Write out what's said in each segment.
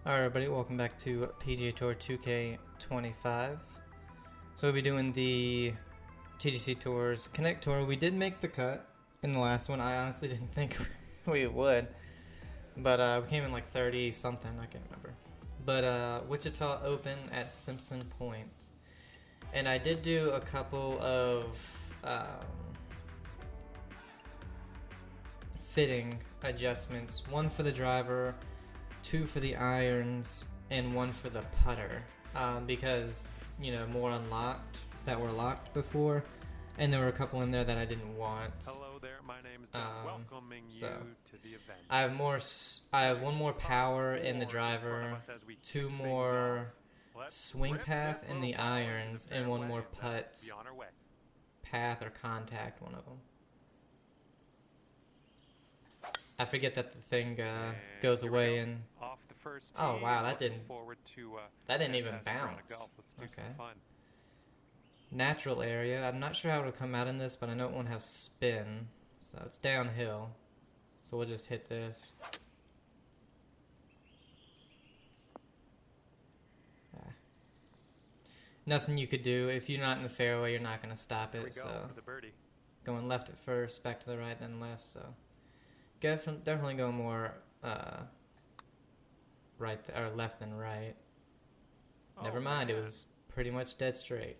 Alright everybody, welcome back to PGA Tour 2K25. So we'll be doing the TGC Tours Connect Tour. We did make the cut in the last one. I honestly didn't think we would. But we came in like 30 something, I can't remember. But Wichita Open at Simpson Point. And I did do a couple of fitting adjustments. One for the driver, two for the irons, and one for the putter, because, you know, more unlocked that were locked before, and there were a couple in there that I didn't want. Hello there, my name is John, welcoming you to the event. I have one more power in the driver, two more swing path in the irons, and one more putt path or contact, one of them. I forget that the thing goes away and oh wow, that didn't even bounce. Okay. Natural area. I'm not sure how it'll come out in this, but I know it won't have spin, so it's downhill. So we'll just hit this. Nothing you could do. If you're not in the fairway, you're not going to stop it. So going left at first, back to the right, then left. So definitely go more right or left than right. Never mind, it was pretty much dead straight.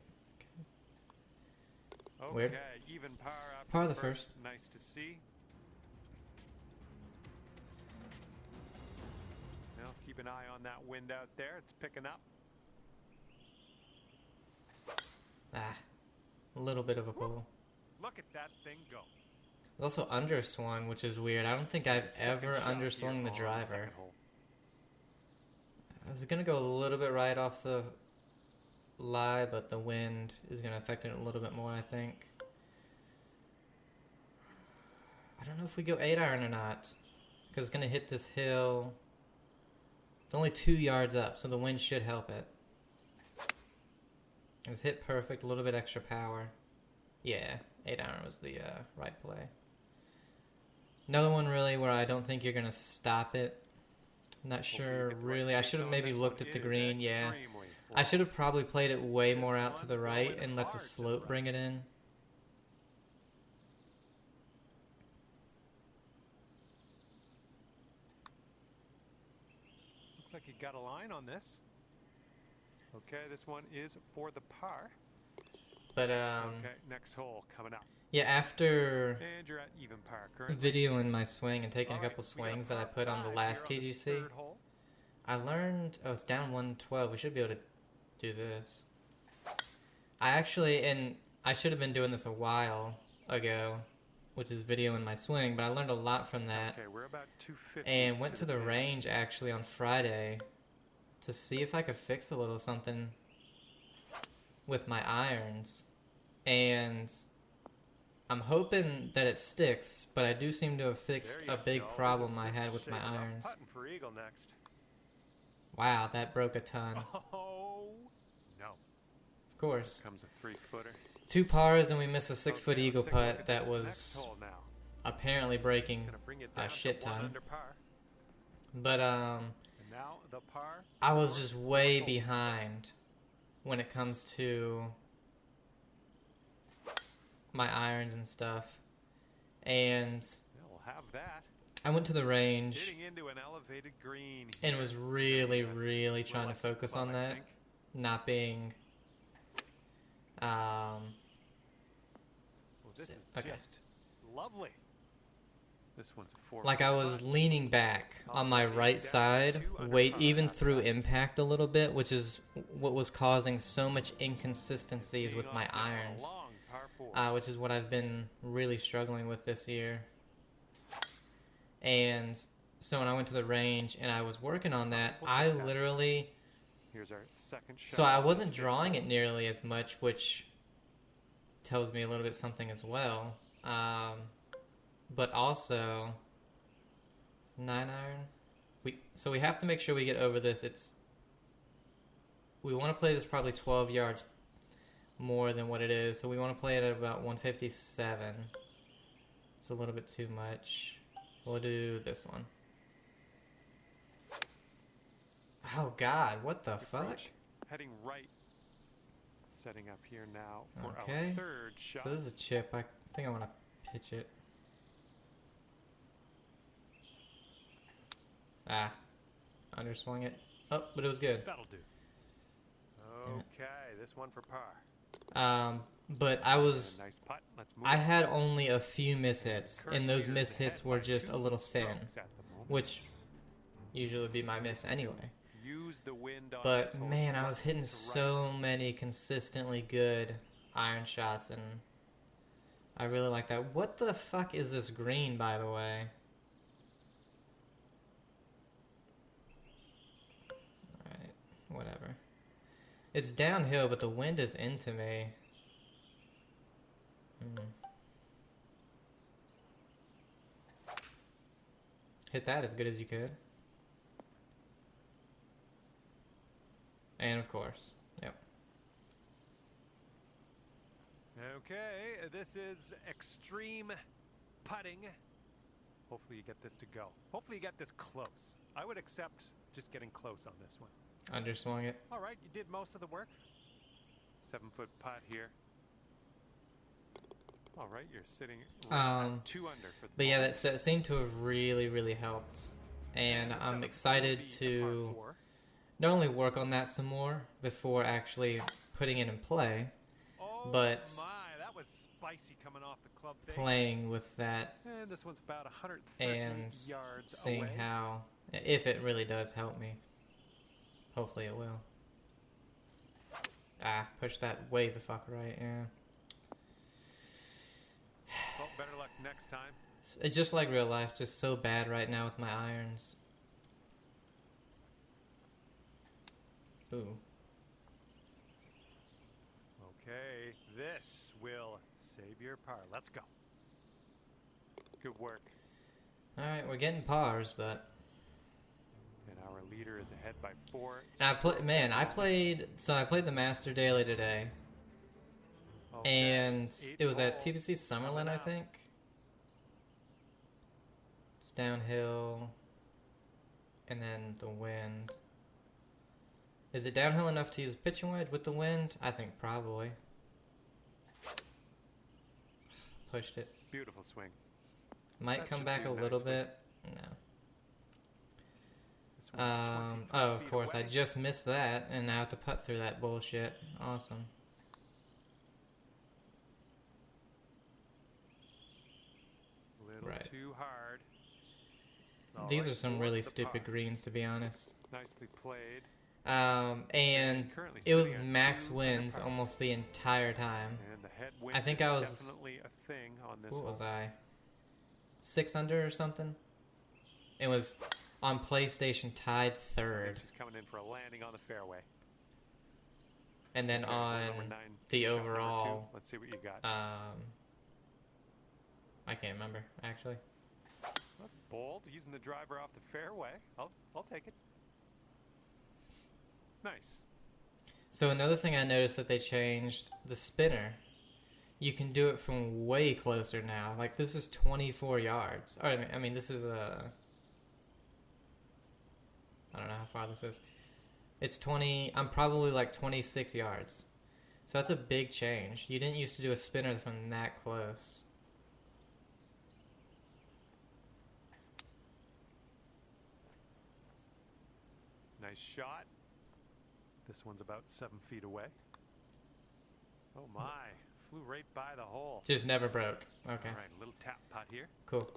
Okay. Weird. Even par the first. Nice to see. Well, keep an eye on that wind out there. It's picking up. A little bit of a pull. Look at that thing go. It's also underswung, which is weird. I don't think I've ever underswung the driver. I was going to go a little bit right off the lie, but the wind is going to affect it a little bit more, I think. I don't know if we go 8-iron or not, because it's going to hit this hill. It's only 2 yards up, so the wind should help it. It's hit perfect, a little bit extra power. Yeah, 8-iron was the right play. Another one really where I don't think you're going to stop it. I'm not sure really. I should have maybe looked at the green. Yeah, I should have probably played it way more out to the right and let the slope bring it in. Looks like you got a line on this. Okay, this one is for the par. But okay, next hole coming up. Yeah, after and you're at even par videoing my swing and taking a couple swings that I put on the last TGC, I learned, oh, it's down 112. We should be able to do this. I should have been doing this a while ago, which is videoing my swing, but I learned a lot from that. Okay, we're about 250. And went to the range actually on Friday to see if I could fix a little something with my irons. And I'm hoping that it sticks, but I do seem to have fixed a big problem I had with my irons. For eagle next. Wow, that broke a ton. Oh, no. Of course. Here comes a 3-footer. 2 pars and we miss a 6-foot eagle putt that was apparently breaking a shit ton. But I was just way behind when it comes to my irons and stuff, and I went to the range and was really trying to focus on that, not being this is just lovely. This one's a 4. like I was leaning back on my right side, even through impact a little bit, which is what was causing so much inconsistencies with my irons. Which is what I've been really struggling with this year. And so when I went to the range and I was working on that, I literally... Here's our second shot. So I wasn't drawing it nearly as much, which tells me a little bit something as well. But also... 9-iron? So we have to make sure we get over this. We want to play this probably 12 yards more than what it is, so we want to play it at about 157. It's a little bit too much. We'll do this one. Oh God, what the fuck? Approach, heading right. Setting up here now for Okay. our third shot. So this is a chip. I think I want to pitch it. Ah, underswung it. Oh, but it was good. That'll do. Okay, this one for par. But I was, Nice putt. Let's move I on. had only a few mishits, and those Current leader is mishits ahead were by just a 2 little thin, strokes at the moment. which usually would be my miss anyway. Use the wind on But this hole. man, I was hitting Left to right. so many consistently good iron shots, and I really like that. What the fuck is this green, by the way? Alright, whatever. It's downhill, but the wind is into me. Hit that as good as you could. And of course, yep. Okay, this is extreme putting. Hopefully you get this to go. Hopefully you get this close. I would accept just getting close on this one. Underswung it. All right, you did most of the work. 7-foot putt here. All right, you're sitting right at 2 under for the But yeah, moment. that seemed to have really helped. And The I'm 7th excited will be to par 4. not only work on that some more before actually putting it in play, Oh but my, that was spicy coming off the club face. playing with that And this one's about 130 and yards seeing away. how, if it really does help me. Hopefully it will. Ah, push that way the fuck right, yeah. Well, better luck next time. It's just like real life, just so bad right now with my irons. Ooh. Okay, this will save your par. Let's go. Good work. Alright, we're getting pars, but And our leader is ahead by 4. I played the Master Daily today, Okay, and it was at 8th TGC hole Summerlin, coming I up. think. It's downhill, and then the wind. Is it downhill enough to use pitching wedge with the wind? I think probably. Pushed it. Beautiful swing. Might That come should back do a little nicely. bit. No. This one's 23 Oh, of feet course, I away. just missed that, and now I have to putt through that bullshit. Awesome. Little Right. too hard. All These right, are some for really the stupid par. greens, to be honest. Nicely played. And Currently it was sitting at max 2 winds under par. almost the entire time. And the headwind I think is I was- definitely a thing on this What hole. was I? 6 under or something? It was on PlayStation tied third. She's coming in for a landing on the fairway. And then Okay, hole on number 9, the shot number 2. overall, Let's see what you got. I can't remember, actually. That's bold, using the driver off the fairway. I'll take it. Nice. So another thing I noticed that they changed, the spinner. You can do it from way closer now. Like, this is 24 yards. Or, I mean, this is I don't know how far this is. It's 20... I'm probably like 26 yards. So that's a big change. You didn't used to do a spinner from that close. Nice shot. This one's about 7 feet away. Oh my, flew right by the hole. Just never broke. Okay, All right, a little tap putt here. cool.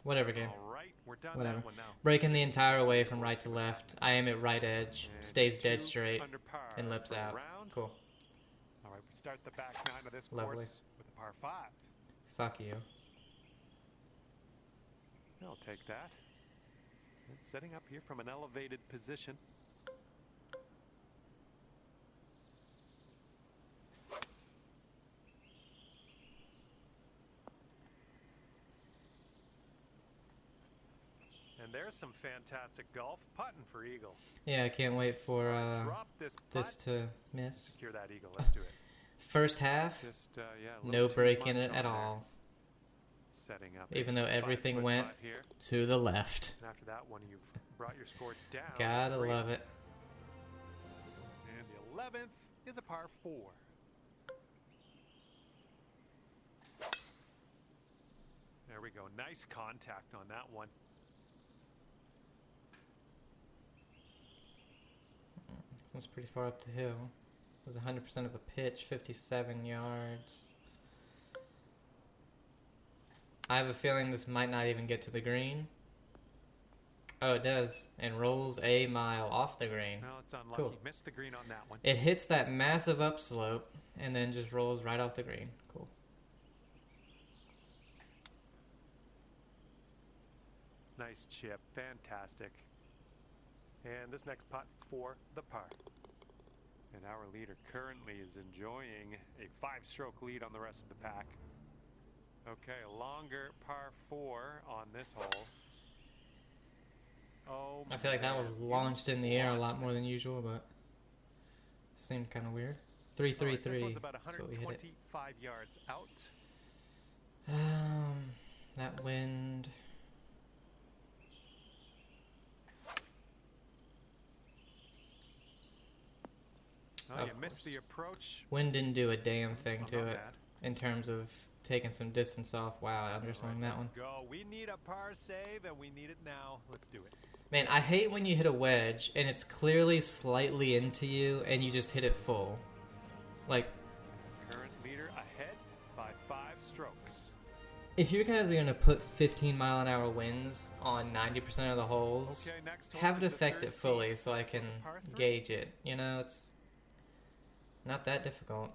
Whatever, game. All right, we're done Whatever. that one now. Breaking the entire way from right to left. I am at right edge. And Stays dead 2 straight. under par And lips for the out. round. Cool. All right, we start the back 9 of this Lovely. course with a par 5. Fuck you. I'll take that. And setting up here from an elevated position. And there's some fantastic golf putting for eagle. Yeah, I can't wait for Drop this putt. this to miss. Secure that eagle. Let's do it. First half, Just yeah. a no little too break in much it on at there. all. Setting up. Even though a everything 5-foot went putt here. to the left. And after that one, you've brought your score down. Gotta 3. love it. 11th is a par 4. There we go. Nice contact on that one. This one's pretty far up the hill. It was 100% of a pitch, 57 yards. I have a feeling this might not even get to the green. Oh, it does. And rolls a mile off the green. Well, it's unlucky. Cool. Missed the green on that one. It hits that massive upslope and then just rolls right off the green. Cool. Nice chip. Fantastic. And this next putt for the par. And our leader currently is enjoying a 5-stroke lead on the rest of the pack. Okay, a longer par 4 on this hole. Oh, I feel like that was launched in the air a lot more than usual, but seemed kind of weird. 333. This one's about That's what we hit it. 125 yards out. That wind. Oh, Of you missed course. the approach. Wind didn't do a damn thing Well, to not it bad. in terms of taking some distance off. Wow, I All underswung right, that one. let's go. We need a par save, and we need it now. Let's do it. Man, I hate when you hit a wedge and it's clearly slightly into you and you just hit it full. Like, Current leader ahead by 5 strokes. if you guys are going to put 15-mile-an-hour winds on 90% of the holes, Okay, next hole have it is the affect it 13th. fully so I can Par 3. gauge it. You know, it's not that difficult.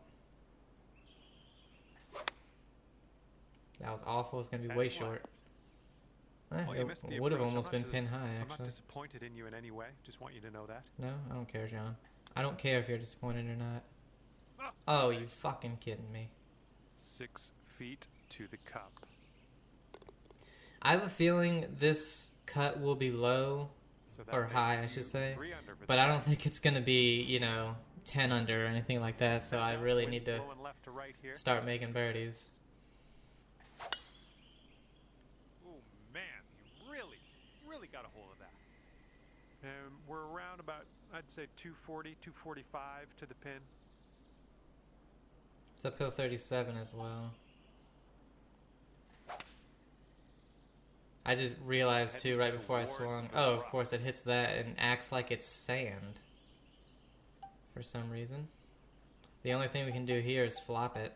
That was awful. It's going to be And way one. short. Well, you missed the It would have approach. almost I'm been not pin high, I'm not actually. disappointed in you in any way. Just want you to know that. No, I don't care, John. I don't care if you're disappointed or not. Ah, Oh, you fucking kidding me. 6 feet to the cup. I have a feeling this cut will be low, So that or makes high, I you should say. 3 under for but the I don't day. think it's going to be, 10 under or anything like that, so I really Wind's need to blowing left to right here. start making birdies. Oh man, you really got a hold of that. And we're around about, I'd say 240, 245 to the pin. It's uphill 37 as well. I just realized too right before I swung. Oh, of course it hits that and acts like it's sand. For some reason. The only thing we can do here is flop it.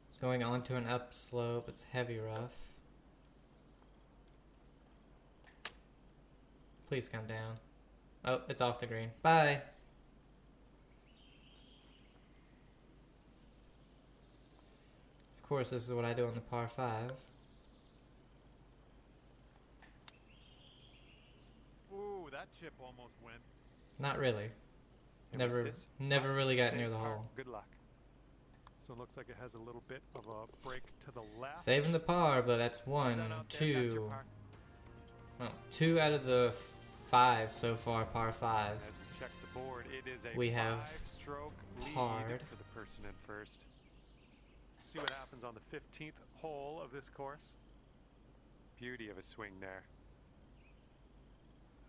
It's going onto an upslope. It's heavy rough. Please come down. Oh, it's off the green. Bye. Of course, this is what I do on the par 5. Ooh, that chip almost went. Not really. And Never, with this never putt, really got save near the par. hole. Good luck. So it looks like it has a little bit of a break to the left. Saving the par, but that's one, Done out there, that's your two. par. Well, 2 out of the 5 so far, par 5s. As we check the board, it is a We have 5-stroke lead parred. for the person in first. Let's see what happens on the 15th hole of this course. Beauty of a swing there.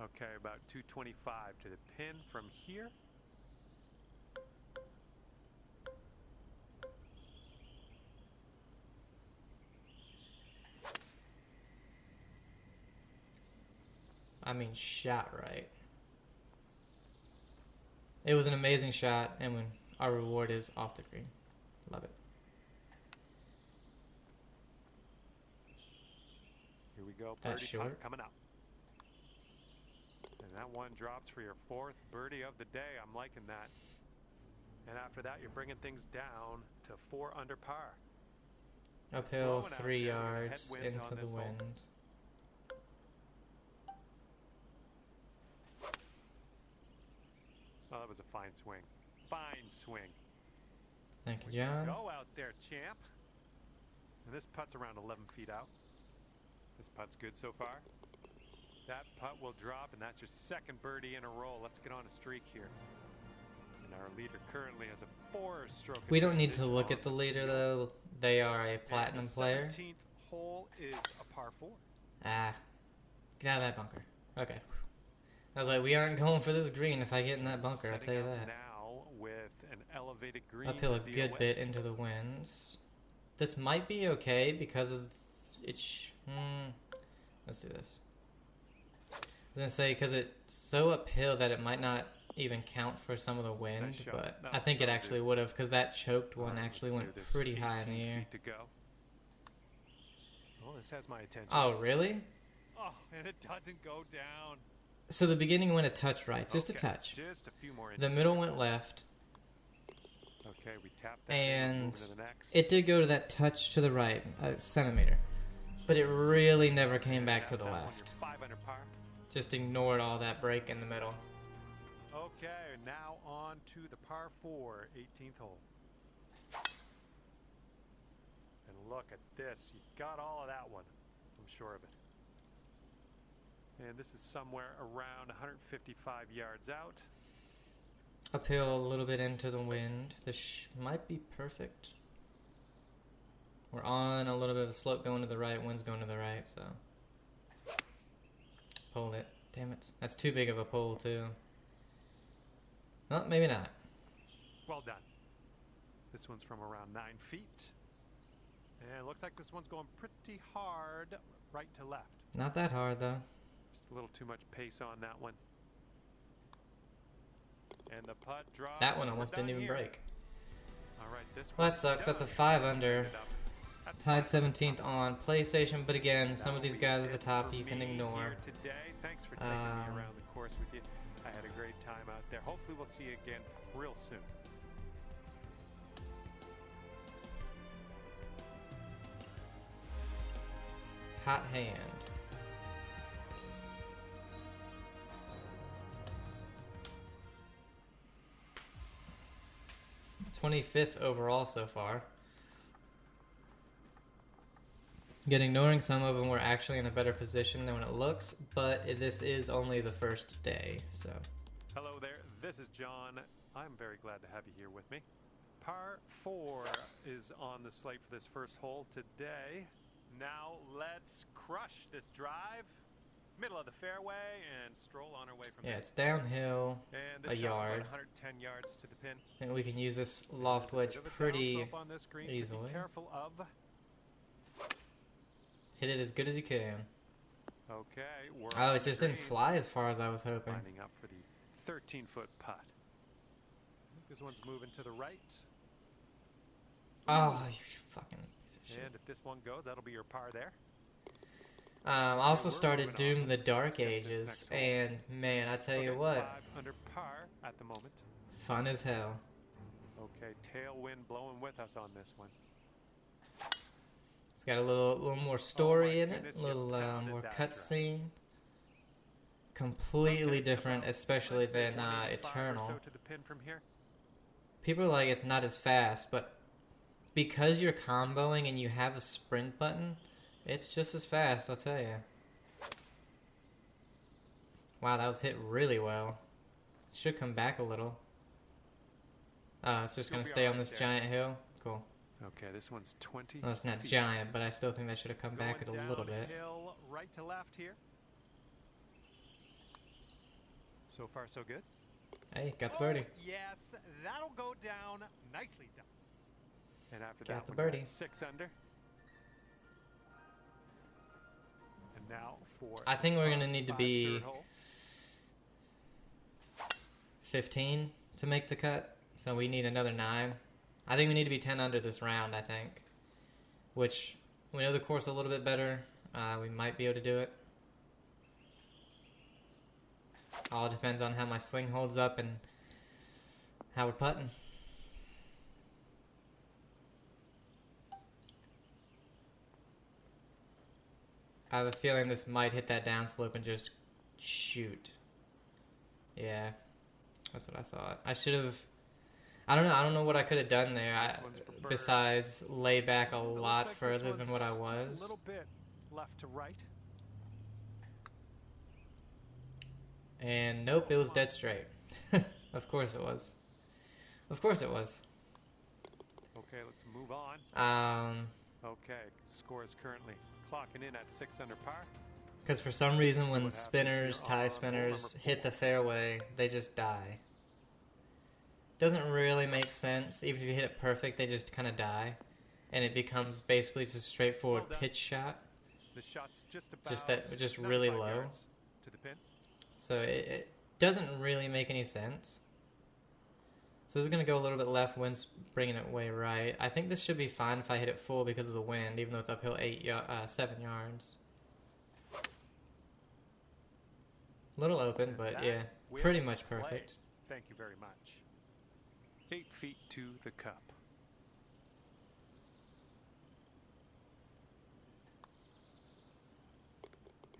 Okay, about 225 to the pin from here. I mean, shot right. It was an amazing shot, and when our reward is off the green. Love it. Here we go, That's birdie short. putt coming up. And that one drops for your 4th birdie of the day. I'm liking that. And after that, you're bringing things down to 4 under par. Uphill Blowing out 3 there, we got yards headwind into on the this hole. wind. Oh, that was a fine swing. Fine swing. Thank you, We can John. Go out there, champ. And this putt's around 11 feet out. This putt's good so far. That putt will drop, and that's your 2nd birdie in a row. Let's get on a streak here. And our leader currently has a 4-stroke. We don't need to advantage look on at the the leader, field. though. They are a And platinum the player. 17th hole is a par 4. Ah. Get out of that bunker. Okay. I was like, we aren't going for this green if I get in that bunker, I'll tell you Setting up that. now with an elevated green Uphill a to deal good with. bit into the winds. This might be okay because of it's. Let's do this. I was gonna say because it's so uphill that it might not even count for some of the wind, Nice shot. but I That'll- think it that'll actually do. would have because that choked one Alright, actually let's went do this. pretty high in the 18 air. feet to go. Oh, this has my attention. Oh, really? Oh, and it doesn't go down. So the beginning went a touch right, just a Okay, touch. Just a few more The inches middle there. went left, Okay, we tapped that. and Moving to the next. it did go to that touch to the right, a centimeter. But it really never came back to the That one, left. you're 5 under par. Just ignored all that break in the middle. Okay, now on to the par 4, 18th hole. And look at this. You got all of that one. I'm sure of it. And this is somewhere around 155 yards out. Uphill a little bit into the wind. This might be perfect. We're on a little bit of a slope going to the right. Wind's going to the right, so. Pulled it. Damn it. That's too big of a pull, too. Well, maybe not. Well done. This one's from around 9 feet. And it looks like this one's going pretty hard right to left. Not that hard, though. Just a little too much pace on that one. And the putt drops. That one and we're almost didn't done even here. break. All right, this Well, one that sucks. That's a done. 5 under. Ended up at Tied 5 under. 17th on PlayStation, but again, some of That'll these be guys at the it top for you can me ignore. here today. Thanks for taking me around the course with you. I had a great time out there. Hopefully we'll see you again real soon. Hot hand. #25th overall so far. Yet ignoring some of them, we're actually in a better position than when it looks, but this is only the first day, so. Hello there, this is John. I'm very glad to have you here with me. Par 4 is on the slate for this first hole today. Now let's crush this drive. Middle of the fairway and stroll on our way from Yeah, there. it's downhill And a this shot's yard. about 110 yards to the pin. and we can use this loft There's a wedge bit of a pretty downslope on this green to easily. be careful of. Hit it as good as you can. Okay, we're Oh, on it the just didn't green. fly as far as I was hoping. Lining up for the 13-foot putt. I think this one's moving to the right. Oh, you fucking piece of shit. And if this one goes, that'll be your par there. I also we're started moving on. Doom the Let's Dark get this Ages, next hole. and man, I tell you Okay, what, 5 under par at the moment. fun as hell. Okay, tailwind blowing with us on this one. It's got a little more story in it, goodness, a you little pounded more that cutscene. Completely Okay, different, about, especially let's say, than 185 or Eternal. so to the pin from here. People are like, it's not as fast, but because you're comboing and you have a sprint button, it's just as fast, I'll tell you. Wow, that was hit really well. It should come back a little. It's just You'll going to be stay on alright this there. giant hill. Cool. Okay, this one's 20 Well, it's not feet. giant, but I still think that should have come back Going a little bit. downhill, right to left here. So far, so good. Hey, got the birdie. Yes, that'll go down. Nicely done. And after Got that the one, we're at birdie. 6 under. And now for I think we're par gonna need to 5 be third hole. 15 to make the cut, so we need another 9. I think we need to be 10 under this round, I think. Which, we know the course a little bit better. We might be able to do it. All depends on how my swing holds up and how we're putting. I have a feeling this might hit that downslope and just shoot. Yeah, that's what I thought. I should have. I don't know. I don't know what I could have done there. This one's for bird. Besides lay back a It looks lot like this further than one's what I just was. a little bit left to right. And nope, it was dead straight. Of course it was. Of course it was. Okay, let's move on. Um, Okay, score is currently clocking in at 6 under par. Because for some reason when What happens spinners, here tie on hole spinners number hit the 4? fairway, they just die. Doesn't really make sense. Even if you hit it perfect, they just kind of die. And it becomes basically just a straightforward Well done. pitch shot. The shot's just about Just really 95 low. yards to the pin. So it doesn't really make any sense. So this is going to go a little bit left, wind's bringing it way right. I think this should be fine if I hit it full because of the wind, even though it's uphill 7 yards. A little open, And but that yeah, will pretty much play. perfect. Thank you very much. 8 feet to the cup.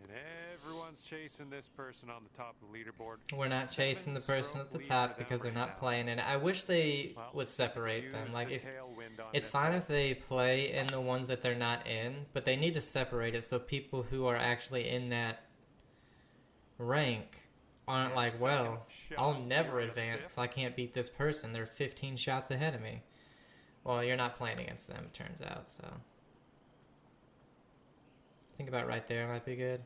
And everyone's chasing this person on the top of the leaderboard. We're not chasing the person at the top because they're not playing in it. I wish they would separate them. Like, if it's fine if they play in the ones that they're not in, but they need to separate it so people who are actually in that rank aren't like, well, I'll never advance because I can't beat this person. They're 15 shots ahead of me. Well, you're not playing against them, it turns out, so. Think about right there might be good.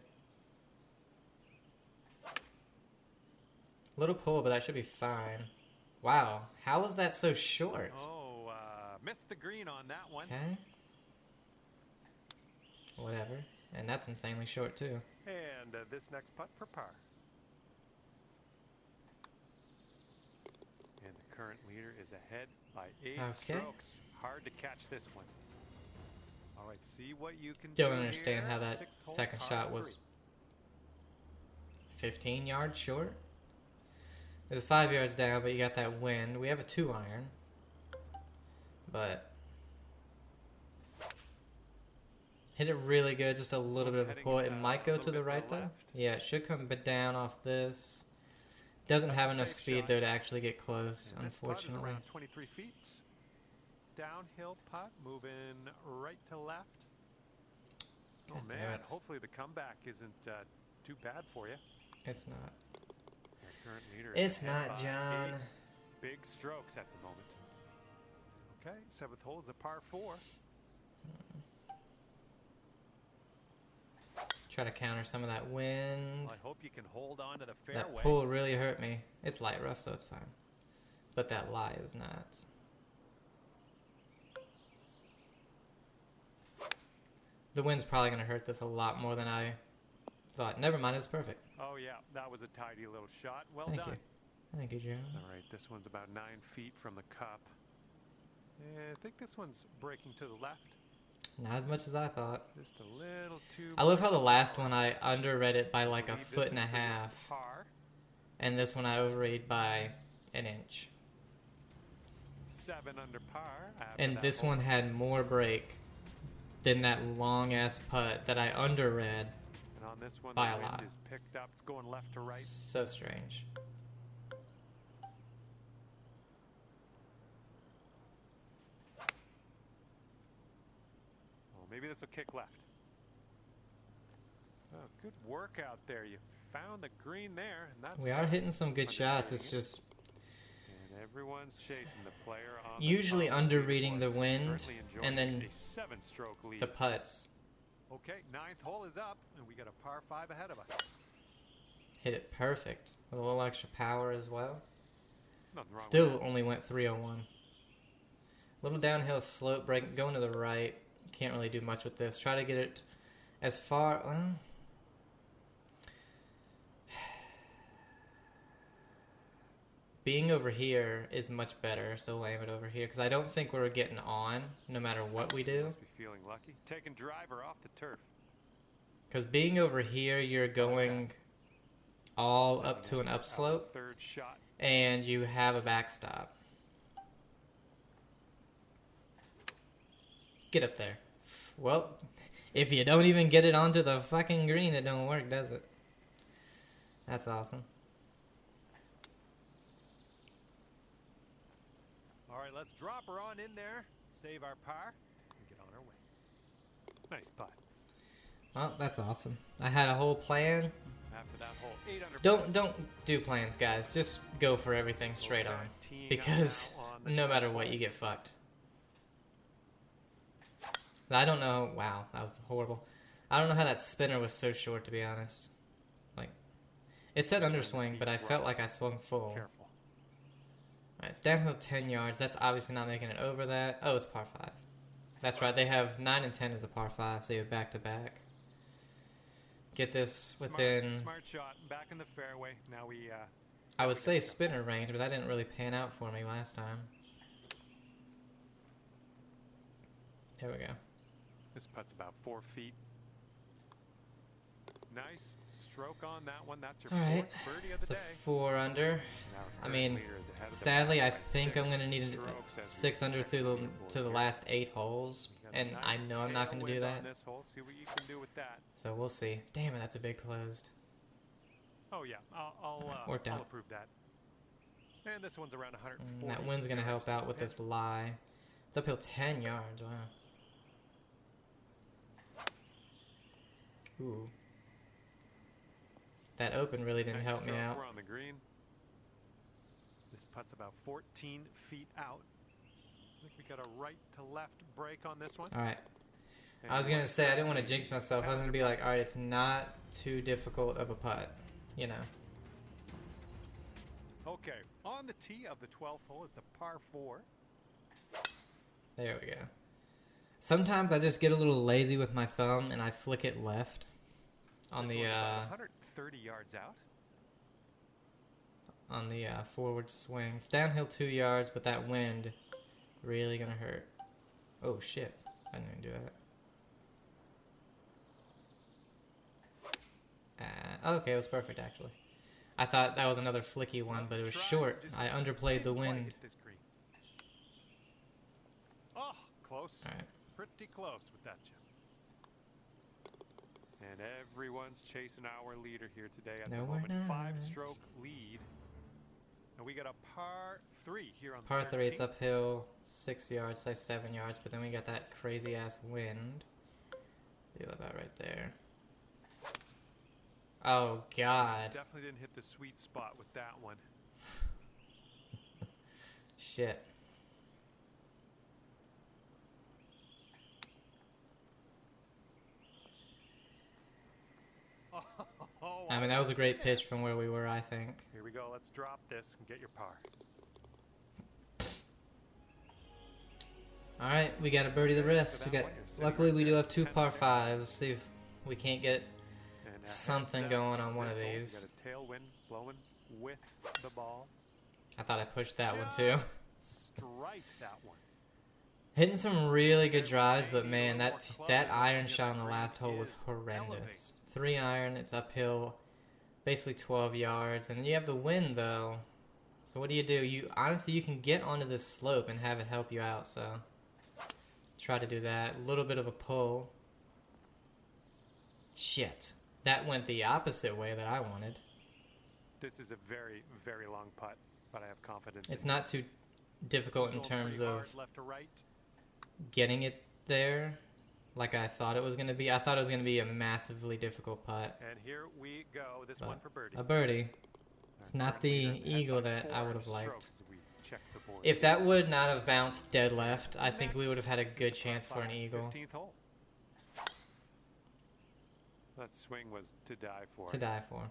Little pull, but that should be fine. Wow, how is that so short? Oh, missed the green on that one. Okay. Whatever. And that's insanely short, too. And this next putt for par. And the current leader is ahead by 8 strokes. Hard to catch this one. All right, see what you can do. Don't understand here. how that 6th hole, second par shot 3. was 15 yards short. It was 5 yards down, but you got that wind. We have a 2-iron. But hit it really good, just a little bit of a pull. It might go to the right, though. Yeah, it should come down off this. Doesn't have enough speed, though, to actually get close, unfortunately. Around 23 feet. Downhill putt, moving right to left. Oh, man, hopefully the comeback isn't too bad for you. It's not. Our current leader is It's not, John. 8 big strokes at the moment. Okay, 7th hole is a par 4. Try to counter some of that wind. Well, I hope you can hold on to the fairway. That pull really hurt me. It's light rough, so it's fine. But that lie is not. The wind's probably going to hurt this a lot more than I thought. Never mind, it's perfect. Oh, yeah, that was a tidy little shot. Well Thank done. you. Thank you, John. All right, this one's about 9 feet from the cup. And I think this one's breaking to the left. Not as much as I thought. Just a little too I love how much the last power. one I underread it by like a Believe this foot and a is the half. par. And this one I overread by an inch. 7 under par. after And that this hole. one had more break than that long ass putt that I underread. And on this one, by the a wind lot. is picked up. It's going left to right. So strange. Well, maybe this will kick left. Oh, good work out there. You found the green there, and that's We are hitting some good shots. It's understating it. just And everyone's chasing the player on usually the top of the underreading the leaderboard. wind Currently enjoying and then a 7-stroke lead. the putts. Okay, 9th hole is up, and we got a par 5 ahead of us. Hit it perfect with a little extra power as well. Nothing wrong Still with that. only went 301. Little downhill slope break, going to the right. Can't really do much with this. Try to get it as far. Being over here is much better, so we'll aim it over here because I don't think we're getting on no matter what we do. Must be feeling lucky. Taking driver off the turf. Because being over here, you're going all up to an upslope, Third shot. and you have a backstop. Get up there. Well, if you don't even get it onto the fucking green, it don't work, does it? That's awesome. All right, let's drop her on in there, save our par, and get on our way. Nice putt. Well, that's awesome. I had a whole plan. After that hole, 8 under. Don't do plans, guys. Just go for everything straight on. Because no matter what, you get fucked. I don't know. Wow, that was horrible. I don't know how that spinner was so short, to be honest. Like, it said underswing, but I felt like I swung full. Careful. Alright, it's downhill 10 yards. That's obviously not making it over that. Oh, it's par 5. That's right. They have 9 and 10 as a par 5, so you have back-to-back. Get this within... Smart shot. Back in the fairway. Now we... I would say spinner range, but that didn't really pan out for me last time. There we go. This putt's about 4 feet. Nice stroke on that one. That's your Alright, fourth birdie of the it's a day. 4 under. Now I current mean, leader is ahead of the sadly, I pack by think I'm 6 going to need strokes as we 6 under check through the the, leaderboard to the here. last 8 holes, Got a and I nice know I'm not going to do tailwind that. on this hole. See what you can do with that. So we'll see. Damn it, that's a big closed. Oh yeah, I'll Worked out. approve that. And this one's around 140. That wind's going to help out with this lie. It's uphill 10 yards. Wow. Ooh. That open really didn't help me out. We're on the green. This putt's about 14 feet out. I think we got a right to left break on this one. Alright. I was going to say, I didn't want to jinx myself. I was going to be like, alright, it's not too difficult of a putt. You know. Okay, on the tee of the 12th hole, it's a par 4. There we go. Sometimes I just get a little lazy with my thumb and I flick it left on This the one's about 130 yards out. Forward swing. It's downhill 2 yards, but that wind really gonna hurt. Oh shit! I didn't even do that. Okay, it was perfect actually. I thought that was another flicky one, but it was short. I underplayed the wind. Oh, close. All right. Pretty close with that chip. And everyone's chasing our leader here today at No, the we're moment. not. 5-stroke lead. And we got a par 3 here on the Par 3, 13th. it's uphill 6 yards, say 7 yards, but then we got that crazy ass wind. Feel about right there. Oh god. Definitely didn't hit the sweet spot with that one. Shit. I mean, that was a great pitch from where we were, I think. Here we go. Let's drop this and get your par. Alright, we got a birdie the rest. We got. Luckily, we do have 2 par 5s. See if we can't get And something going on one of this hole, these. we got a tailwind blowing with the ball. I thought I pushed that one too. Strike that one. Hitting some really good drives, but man, that iron shot on the last hole was horrendous. 3 iron, it's uphill, basically 12 yards, and you have the wind though. So what do? You honestly, you can get onto this slope and have it help you out. So try to do that. A little bit of a pull. Shit, that went the opposite way that I wanted. This is a very, very long putt, but I have confidence. It's not too difficult in terms of left to right. getting it there like I thought it was going to be. I thought it was going to be a massively difficult putt. And here we go. This one for birdie. A birdie. It's Our not current the leader's ahead eagle by that I 4 would have liked. strokes as we check the board. If that would not have bounced dead left, I think we would have had a good chance for an eagle. 15th hole. That swing was to die for. To die for.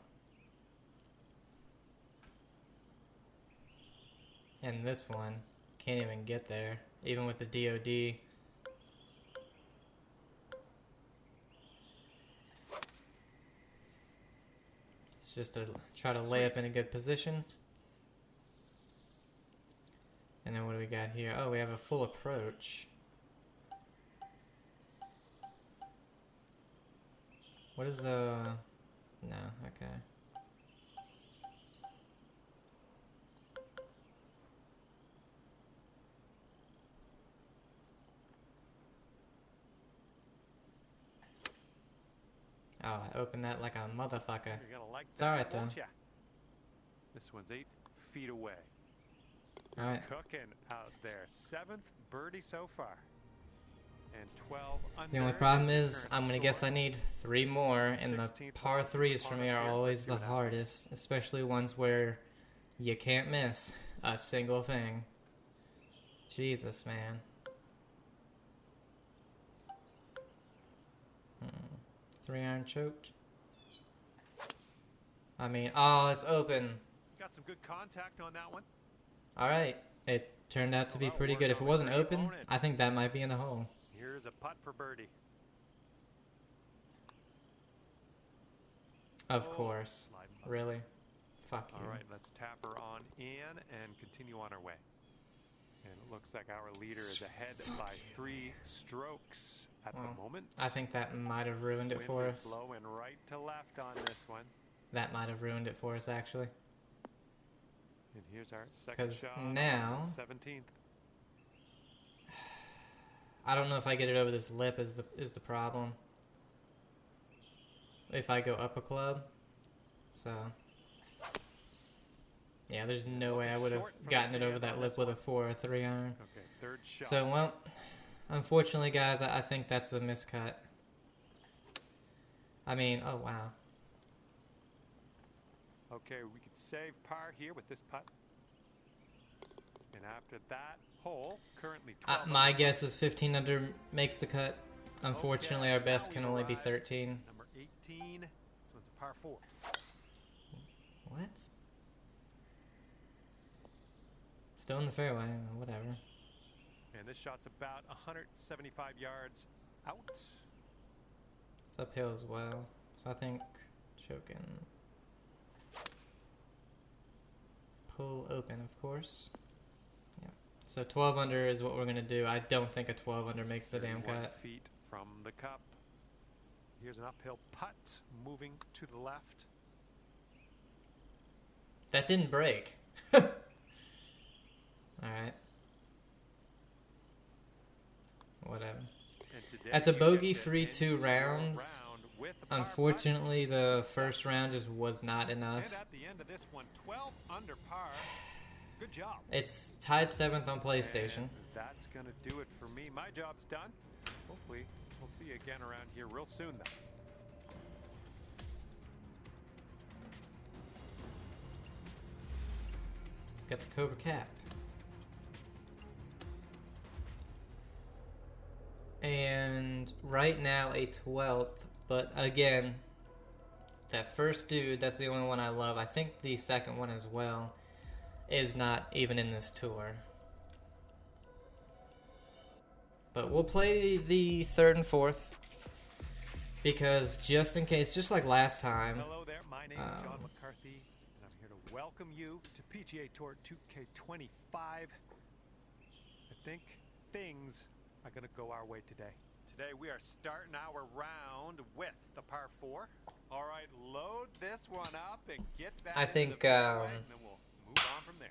And this one can't even get there, even with the DOD. It's just to try to lay up in a good position. And then what do we got here? Oh, we have a full approach. What is the... No, okay. Oh, I opened that like a motherfucker. You're gonna like It's alright, that, won't though. ya? This one's 8 feet away. Alright. Cooking out there. 7th birdie so far. And 12 under. The only problem the is, current I'm gonna guess score. I need 3 more, and the 16th par hole is 3s for upon me us are here. always Let's see the what happens. hardest, especially ones where you can't miss a single thing. Jesus, man. 3-iron choked. I mean, oh, it's open. Got some good contact on that one. All right. It turned out to be pretty good. If it wasn't open, I think that might be in the hole. Here's a putt for birdie. Of course. Really? Fuck you. All right, let's tap her on in and continue on our way. And it looks like our leader is ahead by 3 strokes at the moment. I think that might have ruined it for us. Blowing right to left on this one. That might have ruined it for us, actually. And here's our second shot. Because now, 17th. I don't know if I get it over this lip is the problem. If I go up a club, so yeah, there's no way I would have gotten it over that lip with a 4 or 3 iron. Okay, third shot. So well, unfortunately, guys, I think that's a miscut. I mean, oh wow. Okay, we could save par here with this putt. And after that hole, currently 12. My guess is 15 under makes the cut. Unfortunately, our best can only be 13. Number 18. This one's a par 4. What? Still in the fairway, whatever. And this shot's about 175 yards out. It's uphill as well, so I think choking. Pull open, of course. Yeah. So 12 under is what we're gonna do. I don't think a 12 under makes the damn cut. Feet from the cup. Here's an uphill putt moving to the left. That didn't break. All right. Whatever. That's a bogey-free 2 rounds. Unfortunately, the first round just was not enough. And at the end of this one, 12 under par. Good job. It's tied 7th on PlayStation. And that's going to do it for me. My job's done. Hopefully, we'll see you again around here real soon, then. Got the Cobra cap. And right now a 12th, but again, that first dude, that's the only one I love. I think the second one as well is not even in this tour. But we'll play the 3rd and 4th because just in case, just like last time. Hello there, my name is John McCarthy, and I'm here to welcome you to PGA Tour 2K25. I think things are going to go our way today. Today we are starting our round with the par 4. All right, load this one up and get that. I think and then we'll move on from there.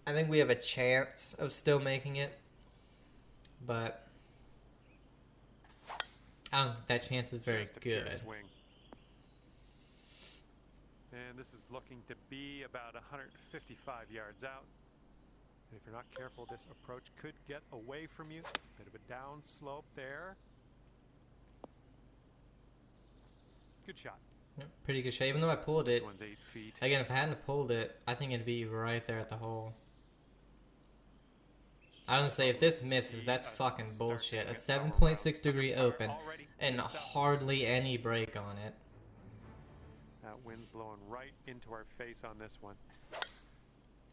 I think we have a chance of still making it, but I don't think that chance is very good. Swing. And this is looking to be about 155 yards out. And if you're not careful, this approach could get away from you. Bit of a down slope there. Good shot. Yep, pretty good shot. Even though I pulled it, this one's 8 feet. Again, if I hadn't pulled it, I think it'd be right there at the hole. I would say if this misses, that's fucking bullshit. A 7.6 degree open and hardly any break on it. That wind's blowing right into our face on this one.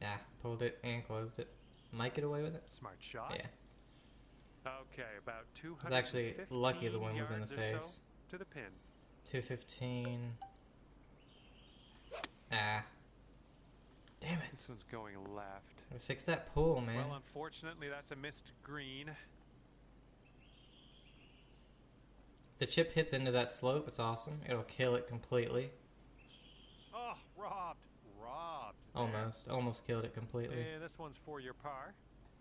Yeah, pulled it and closed it. Might get away with it. Smart shot. Yeah. Okay, about 215 I was actually lucky the wind was in the face. To the pin. 215. Ah. Damn it. This one's going left. Gotta fix that pull, man. Well, unfortunately, that's a missed green. The chip hits into that slope. It's awesome. It'll kill it completely. Oh, robbed. Almost killed it completely. And this one's for your par.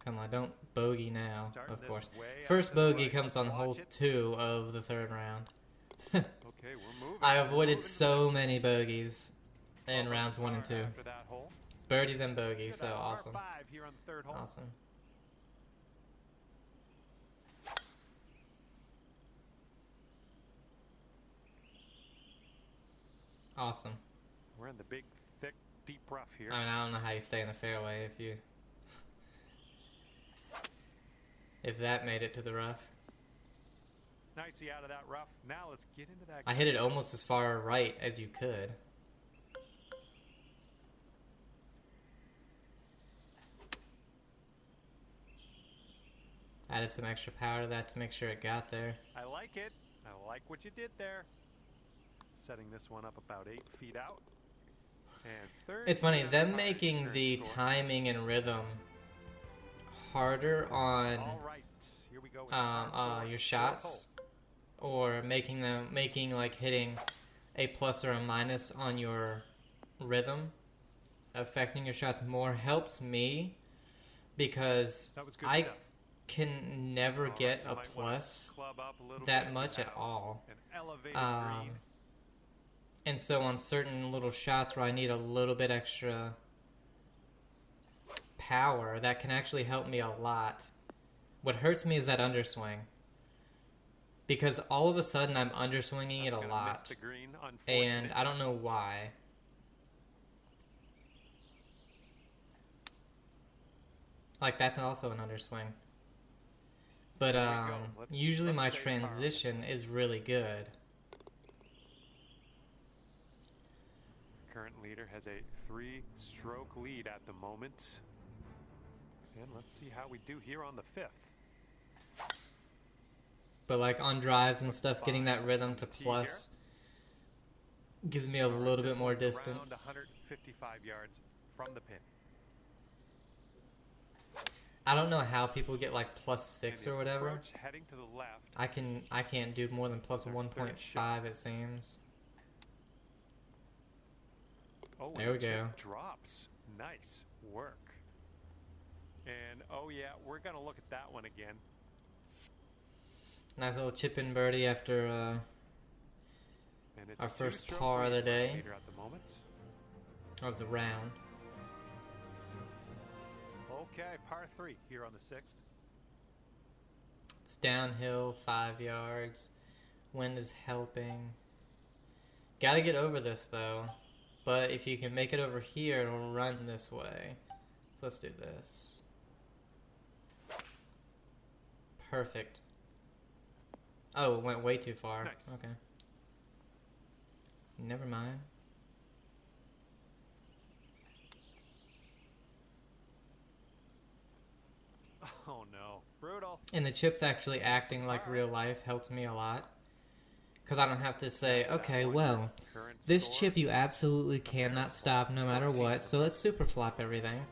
Come on, don't bogey now, of course. First bogey comes on hole 2 of the 3rd round. Okay, we're moving. I avoided so many bogeys in rounds 1 and 2. After that hole. Birdie then bogey, so awesome. Par 5 here on the 3rd hole. Awesome. Awesome. We're in the big, thick, deep rough here. I mean, I don't know how you stay in the fairway if you... if that made it to the rough. Nicely out of that rough. Now let's get into that. I hit it almost as far right as you could. Added some extra power to that to make sure it got there. I like it. I like what you did there. Setting this one up about 8 feet out. And third. It's funny, them making the timing and rhythm harder on All right, here we go. your shots, or making like hitting a plus or a minus on your rhythm, affecting your shots more, helps me because I can never get a plus that much at all. And so on certain little shots where I need a little bit extra power, that can actually help me a lot. What hurts me is that underswing. Because all of a sudden I'm underswinging it a lot. And I don't know why. Like, that's also an underswing. But usually my transition is really good. Current leader has a 3-stroke lead at the moment. And let's see how we do here on the 5th. But like on drives and stuff, getting that rhythm to plus gives me a little bit more distance. 155 yards from the pin. I don't know how people get like +6 or whatever. Heading to the left. I can't do more than plus 1.5 it seems. Oh, there we go. Drops. Nice work. And oh yeah, we're gonna look at that one again. Nice little chip in birdie after our first par of the day, of the round. Okay, par 3 here on the 6th. It's downhill, 5 yards. Wind is helping. Gotta get over this though. But if you can make it over here, it'll run this way. So let's do this. Perfect. Oh, it went way too far. Nice. Okay. Never mind. Oh no. Brutal. And the chips actually acting like real life helped me a lot. Because I don't have to say, okay, well, this chip you absolutely cannot stop no matter what, so let's super flop everything.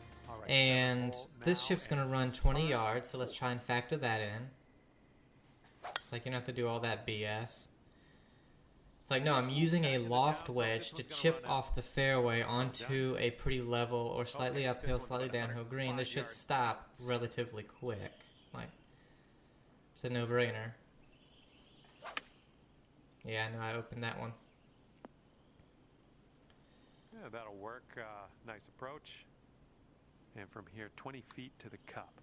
And this chip's going to run 20 yards, so let's try and factor that in. It's like you don't have to do all that BS. It's like, no, I'm using a loft wedge to chip off the fairway onto a pretty level or slightly uphill, slightly downhill green. This should stop relatively quick. Like, it's a no-brainer. Yeah, I know, I opened that one. Yeah, that'll work. Nice approach. And from here, 20 feet to the cup.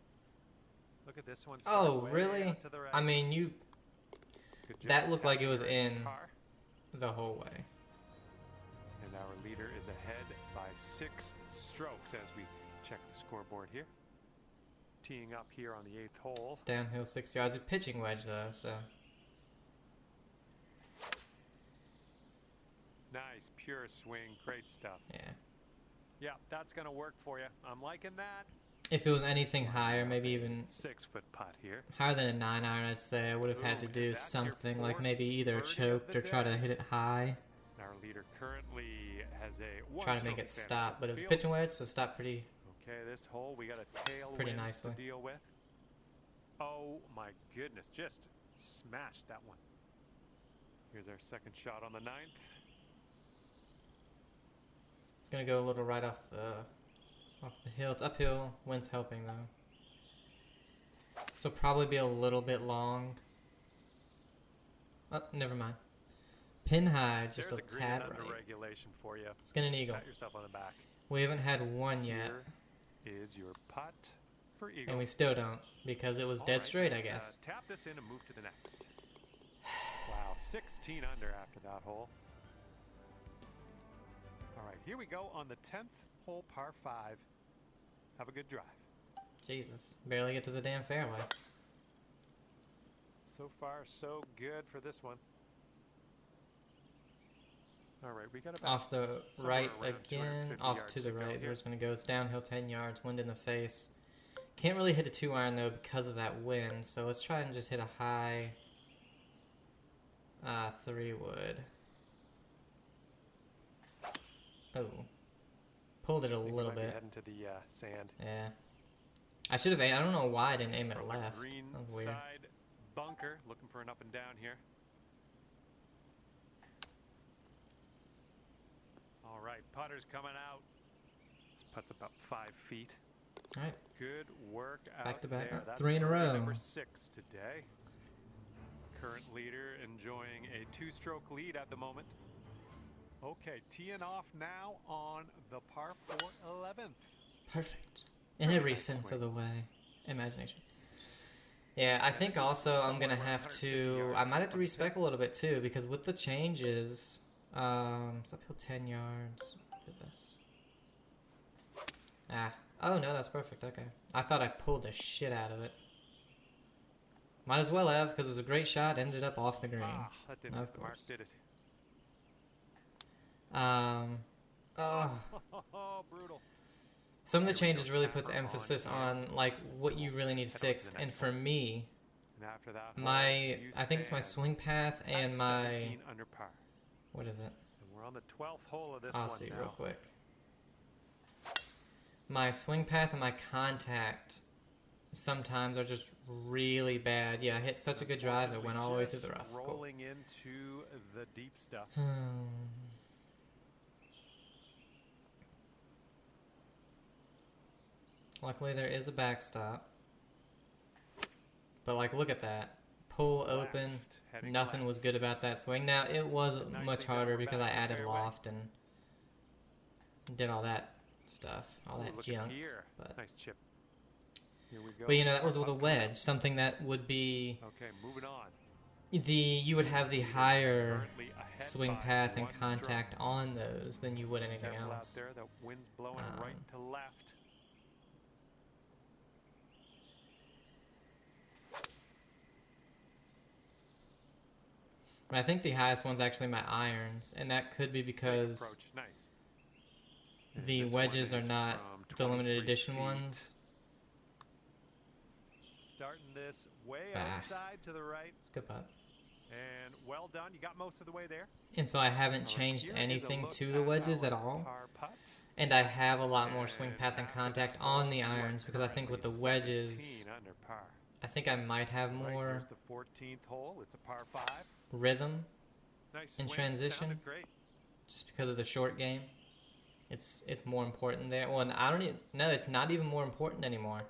Look at this one. Oh, really? I mean, that looked like it was in the whole way. And our leader is ahead by 6 strokes as we check the scoreboard here. Teeing up here on the 8th hole. It's downhill 6 yards. A pitching wedge, though, so... Nice, pure swing, great stuff. Yeah. Yeah, that's gonna work for you. I'm liking that. If it was anything higher, maybe even 6-foot putt here. Higher than a 9-iron, I'd say. I would have had to do something like maybe either choked or try to hit it high. Our leader currently has a try to make it stop, but it was a pitching wedge, so it stopped pretty. Okay, this hole we got a tailwind nicely to deal with. Oh my goodness, just smashed that one. Here's our second shot on the 9th. It's gonna go a little right off the hill. It's uphill. Wind's helping though. So probably be a little bit long. Oh, never mind. Pin high, just a tad right. Regulation for you. It's gonna eagle. Pat yourself on the back. We haven't had one yet. Here is your putt for eagle. And we still don't because it was dead straight, I guess. Tap this in and move to the next. Wow, 16 under after that hole. All right, here we go on the 10th hole, par 5. Have a good drive. Jesus, barely get to the damn fairway. So far, so good for this one. All right, we got about Off the somewhere right around again. 250 Off yards to the go right is here. where it's going to go. It's downhill 10 yards, wind in the face. Can't really hit a 2-iron though because of that wind. So let's try and just hit a high 3-wood. Oh. Pulled it a Think we little might be bit. heading to the sand. Yeah. I should have aimed. I don't know why I didn't aim it From left. a green That was weird. side bunker, looking for an up and down here. All right, putter's coming out. This putt's about 5 feet. All right. Good work out Back to back. there. That's 3 in a birdie row. number 6 today. Current leader enjoying a 2-stroke lead at the moment. Okay, teeing off now on the par 4 11th. Perfect. In Very every nice sense swing. of the way. Imagination. Yeah, I think this is also I'm going to somewhere have 150 to... yards I might have to from respec a little bit too, because with the changes... it's uphill 10 yards. Look at this. Ah. Oh, no, that's perfect. Okay. I thought I pulled the shit out of it. Might as well have, because it was a great shot. Ended up off the green. Ah, that didn't Of hit the mark, course. did it? Oh, Brutal. some of the Here we changes go, really puts camera on emphasis here. on like what you really need Head on to fixed. the And next for one. me, And after that, hole, my you I think it's my stand swing path at and my 17 under par. what is it? And we're on the 12th hole of this I'll one see now. real quick. My swing path and my contact sometimes are just really bad. Yeah, I hit such a good drive it went all the way through the rough. Cool. Rolling into the deep stuff. Luckily there is a backstop. But like look at that. Pull open. Left, heading Nothing left. was good about that swing. Now it was Nicely much done. harder We're because I back in the added fairway. loft and did all that stuff, all Ooh, that look at junk. here. But Nice chip. Here we go. but you know that was with a Putt coming up. wedge, something that would be Okay, moving on. you would have the higher Currently ahead swing by path and 1 stroke. contact on those than you would anything Careful out else. there, the wind's blowing right to left. But I think the highest one's actually my irons, and that could be Safe because approach, nice. And the this one wedges are is not from the limited 23 edition feet. ones. Starting this way Bah. outside to the right, It's a good putt. and well done. You got most of the way there. And so I haven't All right, changed here is a anything look to the at wedges our at all. par putt. And I have a lot more swing And path and after contact that hole, on the you are irons because I think with the currently wedges, 17 under par. I think I might have Right, more here's the 14th hole. It's a par 5. rhythm Nice in swing. transition. Sounded great. just because of the short game. It's more important there. Well, I don't even, no, it's not even more important anymore.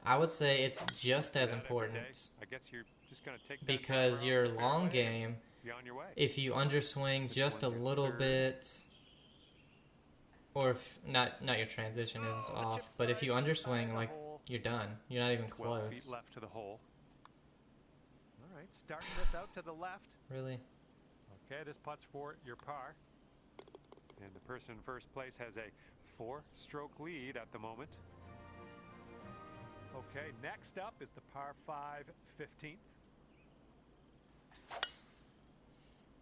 I would say it's just as That every important day. I guess you're just gonna take that because driver your off the long fairway game, and be on your way. if you underswing This just a one's your little third. bit, or if not your transition is Oh, the off, chip but if you slides inside underswing, the like hole. you're done. You're not even 12 close. feet left to the hole. All right, starting this out to the left. Really? Okay, this putt's for your par. And the person in first place has a 4-stroke lead at the moment. Okay, next up is the par 5 15th.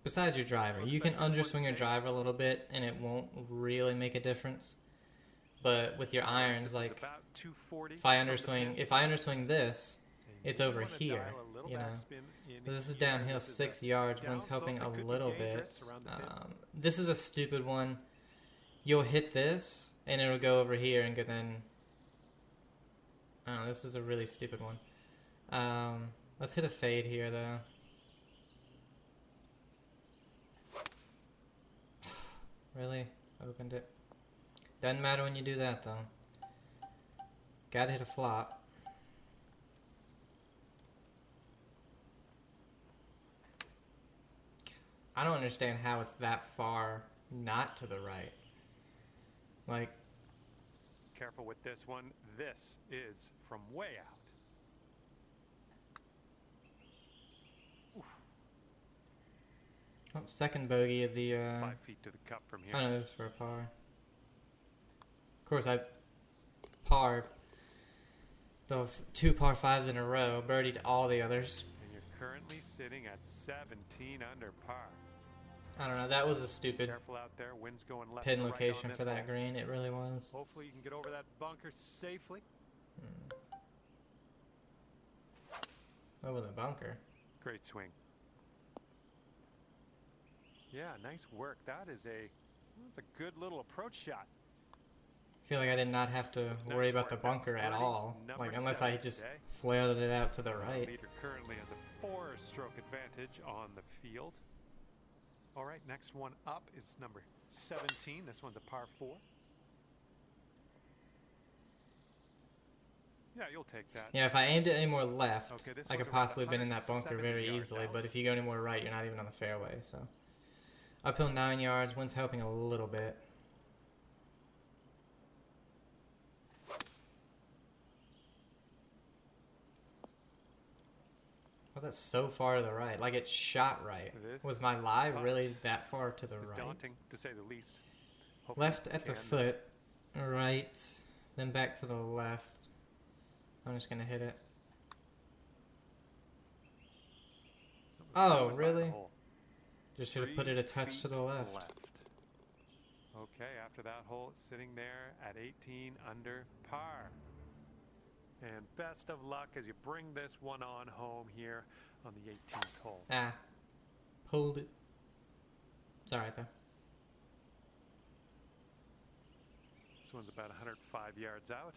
Besides your driver, Looks you can like this one's underswing your safe. driver a little bit, and it won't really make a difference. But with your irons, This is like about 240 if I from the underswing, pin. if I underswing this, And it's you over wanna here, dial a little you know. backspin in So this is here. downhill This is 6 a yards. Wind's downslope helping that a could be little bit. dangerous around the pin. This is a stupid one. You'll hit this, and it'll go over here and go then. Oh, this is a really stupid one. Let's hit a fade here, though. Really? Opened it. Doesn't matter when you do that, though. Gotta hit a flop. I don't understand how it's that far not to the right. Like, Careful with this one. This is from way out. oh, second bogey of the, 5 feet to the cup from here. I know this is for a par. Of course, I par the 2 par 5s in a row, birdied all the others. And currently sitting at 17 under par. I don't know. That was a stupid Careful out there. Wind's going left pin to right location on this for that hole. green. It really was. Hopefully you can get over that bunker safely. Over the bunker. Great swing. Yeah, nice work. That's a good little approach shot. I feel like I did not have to worry about the bunker at all. Like, unless I just flailed it out to the right. Leader currently has a 4-stroke advantage on the field. All right, next one up is number 17. This one's a par 4. Yeah, you'll take that. Yeah, if I aimed it any more left, Okay, I could possibly have been in that bunker very easily. But if you go any more right, you're not even on the fairway. So uphill 9 yards. Wind's helping a little bit. Was that so far to the right? Like it shot right. Was my lie really that far to the right? Daunting, to say the least. Hopefully Left at the foot, right, then back to the left. I'm just gonna hit it. Oh, really? Just should have put it a touch to the left. Okay, after that hole, it's sitting there at 18 under par. And best of luck as you bring this one on home here on the 18th hole. Ah, pulled it. It's alright though. This one's about 105 yards out.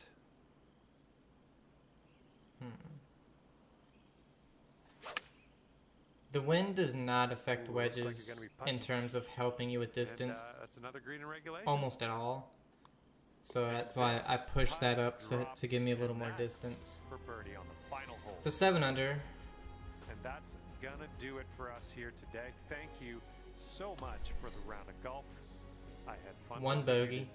The wind does not affect wedges in terms of helping you with distance. And, that's another green in regulation. Almost at all. So that's why I pushed that up to give me a little more distance. For birdie on the final hole. It's a 7 under. And that's gonna do it for us here today. Thank you so much for the round of golf. I had fun. 1 bogey.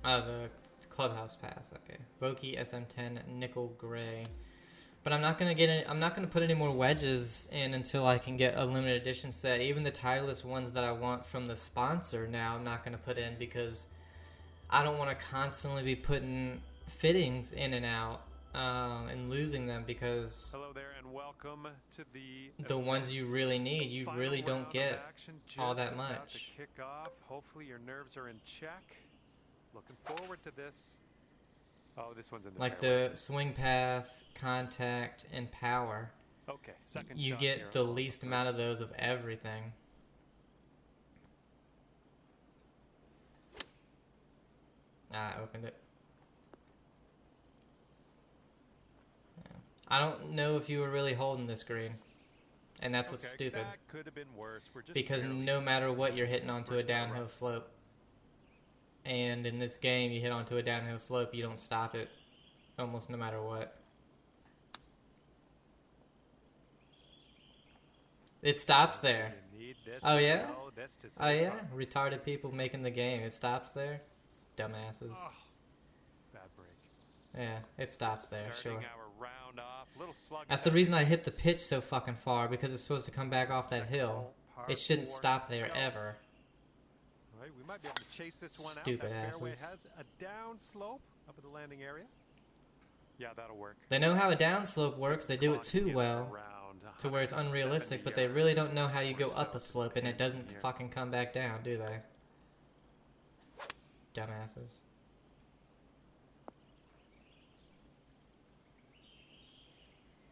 The clubhouse pass. Okay, Vokey SM10 nickel gray. But I'm not gonna put any more wedges in until I can get a limited edition set. Even the Titleist ones that I want from the sponsor now, I'm not gonna put in because I don't want to constantly be putting fittings in and out and losing them because hello there and welcome to the ones you really need, you really don't get all that much. To kick off. Hopefully your nerves are in check. Looking forward to this. Oh, this one's in the like fairway. the swing path, contact, and power. Okay, second you shot get here the on least the amount of first. those of everything. I opened it. Yeah. I don't know if you were really holding this green. And that's what's stupid. That could have been worse. We're just Because no matter what, you're hitting onto a downhill slope. And in this game, you hit onto a downhill slope, you don't stop it. Almost no matter what. It stops there. Oh yeah? Oh yeah? Retarded people making the game. It stops there? Dumbasses. Oh, bad break. Yeah, it stops there, Starting sure. our round off. Little slug That's the reason I hit the pitch so fucking far, because it's supposed to come back off that hill. It shouldn't stop there ever. All right, we might be able to chase this one Stupid out. That fairway asses. has a down slope up at the landing area. Yeah, that'll work. They know how a downslope works, they do it too well, to where it's unrealistic, but they really don't know how you go up a slope and it doesn't fucking come back down, do they? Dumbasses.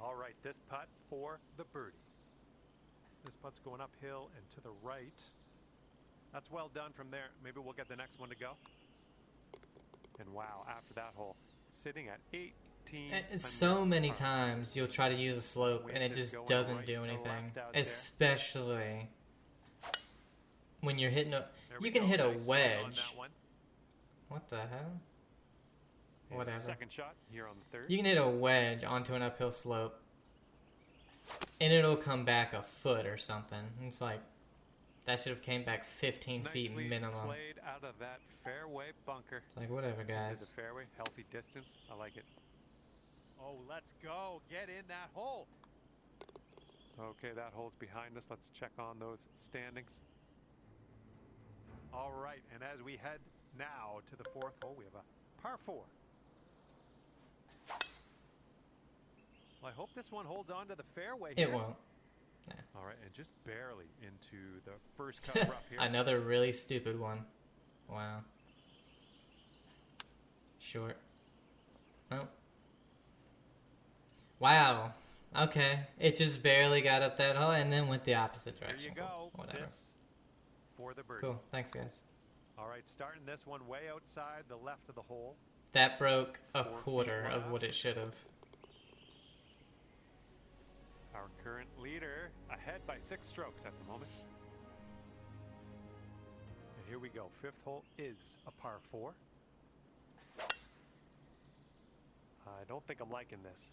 All right, this putt for the birdie. This putt's going uphill and to the right. That's well done from there. Maybe we'll get the next one to go. And wow, after that hole, sitting at 18. And so many times you'll try to use a slope and it just doesn't do anything. Especially when you're hitting a... You can hit a wedge. What the hell? Whatever. Second shot here on the third. You can hit a wedge onto an uphill slope and it'll come back a foot or something. It's like, that should have came back 15 feet minimum. Played out of that fairway bunker. It's like, whatever, guys. The fairway, healthy distance. I like it. Oh, let's go. Get in that hole. Okay, that hole's behind us. Let's check on those standings. All right, and as we head now to the 4th hole, we have a par 4. Well, I hope this one holds on to the fairway here. It won't. Nah. All right, and just barely into the first cut rough here. Another really stupid one. Wow. Short. Oh. Wow. Okay. It just barely got up that hole and then went the opposite direction. There you go. Whatever. This for the birdie. Cool. Thanks, guys. All right, starting this one way outside the left of the hole. That broke a 4 quarter feet of left. what it should have. Our current leader ahead by 6 strokes at the moment. And here we go. 5th hole is a par 4. I don't think I'm liking this.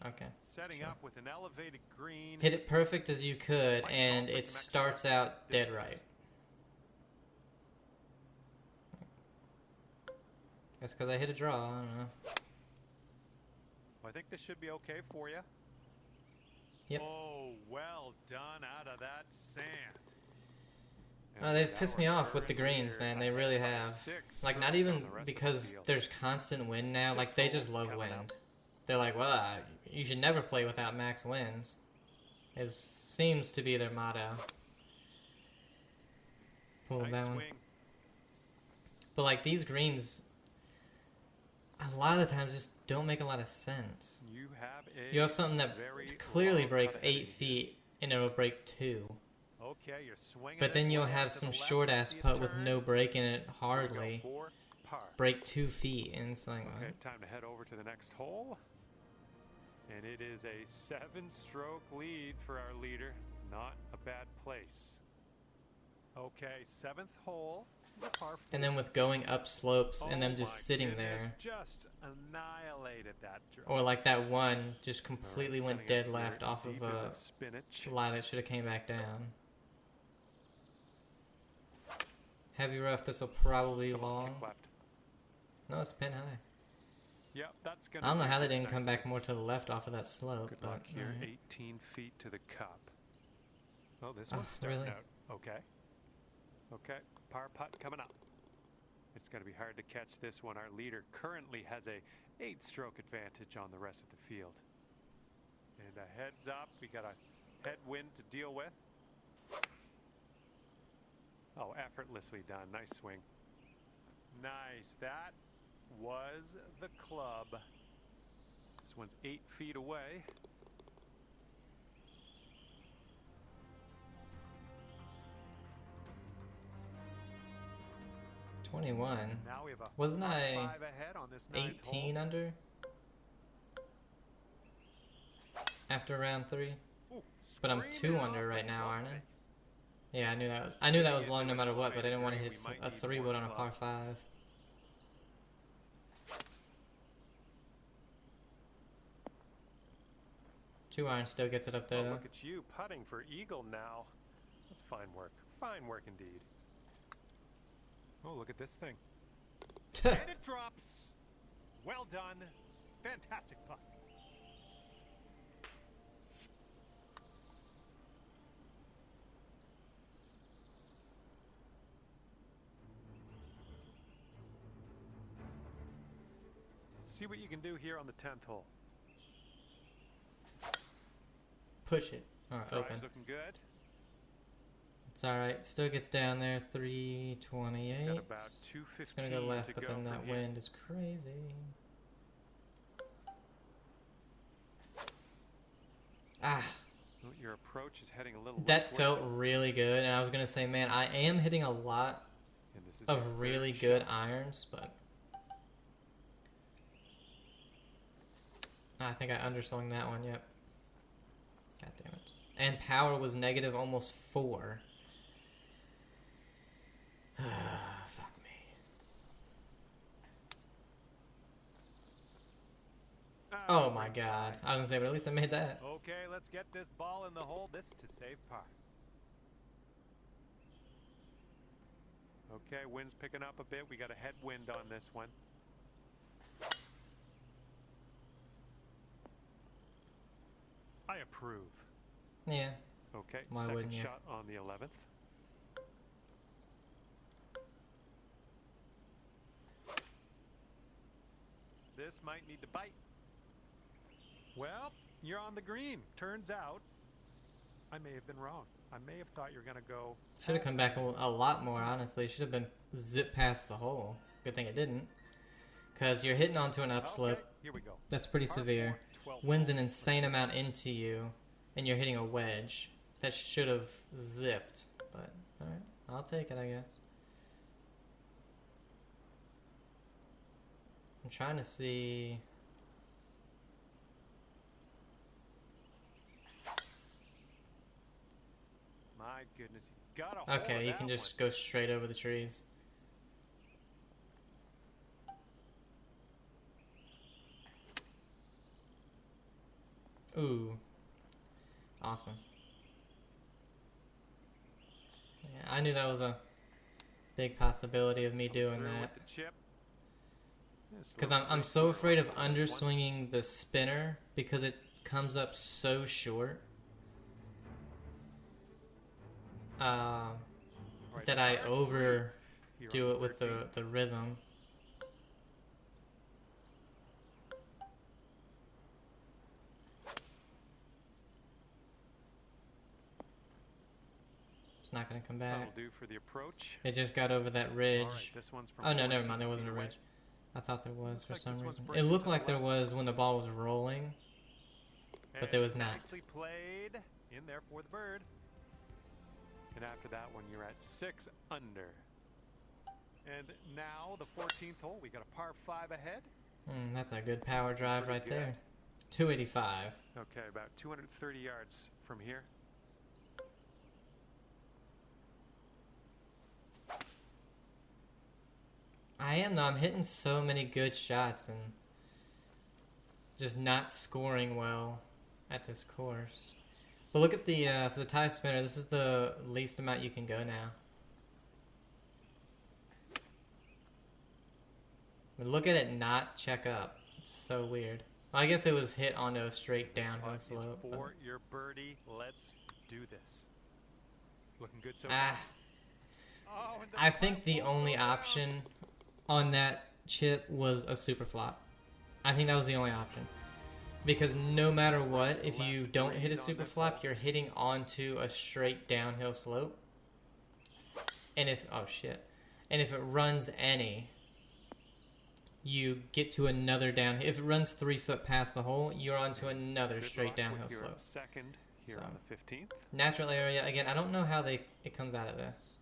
Okay. Setting sure. up with an elevated green. Hit it perfect as you could, Might and offer it some starts extra out dead distance. right. That's because I hit a draw. I don't know. Well, I think this should be okay for you. Yep. Oh, well done out of that sand. Oh, they've pissed me off with the greens, man. They really have. Like, not even because there's constant wind now. Like, they just love wind. They're like, well, you should never play without max winds. It seems to be their motto. Pull Nice down. swing. But, like, these greens, a lot of the times just don't make a lot of sense. You have something that clearly breaks 8 feet, and it'll break 2. Okay, you're swinging. But then you'll have some short-ass putt with no break in it, hardly. Break 2 feet, and it's like, okay, time to head over to the next hole. And it is a 7-stroke lead for our leader. Not a bad place. Okay, 7th hole. Par 4. and then with going up slopes and them Oh just my sitting goodness, there. Just annihilated that drop. Or like that one just completely Alright, went setting dead up left here off of deep in a the spinach. lie that should have came back down. Heavy rough, this will probably Come on, long. kick left. No, it's pin high. Yep, that's gonna I don't know make how they this didn't come nicely. back more to the left off of that slope. Good but, luck here. alright. 18 feet to the cup. Oh, this Oh, one's starting really? out. Okay. Okay, par putt coming up. It's going to be hard to catch this one. Our leader currently has a 8-stroke advantage on the rest of the field. And a heads up, we got a headwind to deal with. Oh, effortlessly done. Nice swing. Nice. That was the club. This one's 8 feet away. "21. Now we have a Wasn't par I 5 ahead on this 9th 18 hole. under after round 3? Ooh, But I'm screaming 2 off under the right now, club aren't I? face. Yeah, I knew that. I knew that was long no matter what, but I didn't want to hit a 3-wood on a par 5. Two iron still gets it up there Oh, though. look at you putting for eagle now. That's fine work. Fine work indeed. Oh, look at this thing. And it drops. Well done. Fantastic putt. See what you can do here on the 10th hole. Push it. Alright, open. Drive's looking good. It's alright. Still gets down there. 328. Got about It's 215 gonna go left, to but go then from that here. wind is crazy. Ah, Oh, your approach is heading a little that leftward, felt really good, and I was gonna say, man, I am hitting a lot and this is your of third really good shot. irons, but I think I underswung that one. Yep. God damn it. And power was negative almost 4. Fuck me. Oh my god. I was gonna say, but at least I made that. Okay, let's get this ball in the hole. This to save par. Okay, wind's picking up a bit. We got a headwind on this one. I approve. Yeah. Okay, Why second wouldn't you? shot on the 11th. this might need to bite. Well, you're on the green. Turns out, I may have been wrong. I may have thought you were going to go. Should have come back a lot more, honestly. Should have been zip past the hole. Good thing it didn't. Because you're hitting onto an upslope. Okay, here we go. That's pretty Par severe. 4, 12 Winds an insane amount into you, and you're hitting a wedge. That should have zipped. But, alright. I'll take it, I guess. I'm trying to see... My goodness, you got a hold of Okay, you that can just one. go straight over the trees. Ooh. Awesome. Yeah, I knew that was a big possibility of me doing Through that. with the chip. Because I'm so afraid of underswinging the spinner because it comes up so short. That I overdo it with the rhythm. It's not gonna come back. That'll do for the approach. It just got over that ridge. All right, this one's from Oh no, never 14 mind. There wasn't a feet away. ridge. I thought there was Looks for like some this one's reason. It breaking looked to like the there left. was when the ball was rolling. But there was not. Nicely played in there for the bird. And after that one, you're at 6 under. And now the 14th hole, we got a par 5 ahead. That's a good power drive pretty right good. there. 285. Okay, about 230 yards from here. I am though. I'm hitting so many good shots and just not scoring well at this course. But look at the so the tie spinner. This is the least amount you can go now. But look at it not check up. It's so weird. I guess it was hit onto a straight downhill Putt is slope. but- for your birdie. Let's do this. Looking good so Ah, far. Oh, and the I think putt the won't only go down. option on that chip was a super flop. I think that was the only option. Because no matter what, if you don't hit a breeze on super this flop, hole. you're hitting onto a straight downhill slope. And if, oh shit. And if it runs any, you get to another downhill. If it runs 3 foot past the hole, you're onto another Good straight luck downhill with your slope. second here So. on the 15th. Natural area, again, I don't know how it comes out of this.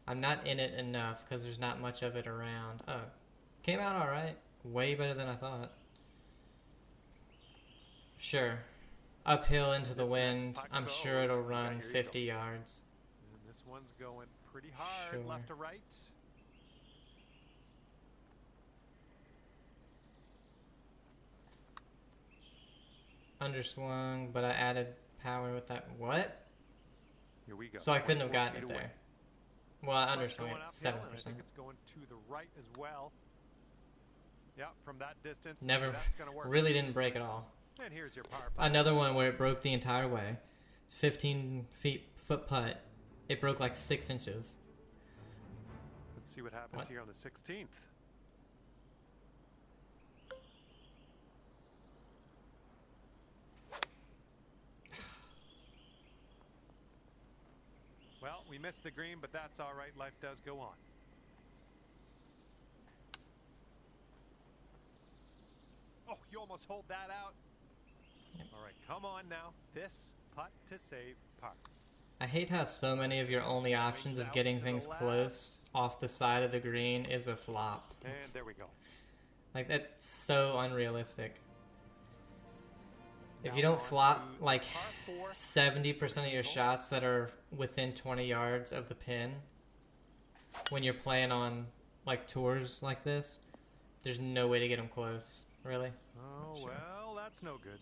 I'm not in it enough because there's not much of it around. Oh, came out alright. Way better than I thought. Sure. Uphill into the This next wind. putt I'm goes. sure it'll Yeah, run here you 50 yards. And this one's going pretty hard, Sure. left to right. Underswung, but I added power with that. What? Here we go. So I couldn't have 24 gotten it feet away. there. Well, I This one's underswung going it uphill, 7%. and I think it's going to the right as well. Yeah, from that distance, Never, that's gonna work. really didn't break at all. And here's your power putt. Another one where it broke the entire way. 15 foot putt. It broke like 6 inches. Let's see what happens What? here on the 16th. Well, we missed the green, but that's all right. Life does go on. Oh, you almost hold that out. Yep. All right, come on now. This putt to save par. I hate how so many of your only options of getting things close off the side of the green is a flop. And there we go. Like, that's so unrealistic. If Now you don't on flop to like par 4, 70% of your 16th hole. shots that are within 20 yards of the pin, when you're playing on like tours like this, there's no way to get them close. Really? Oh, Sure. well, that's no good.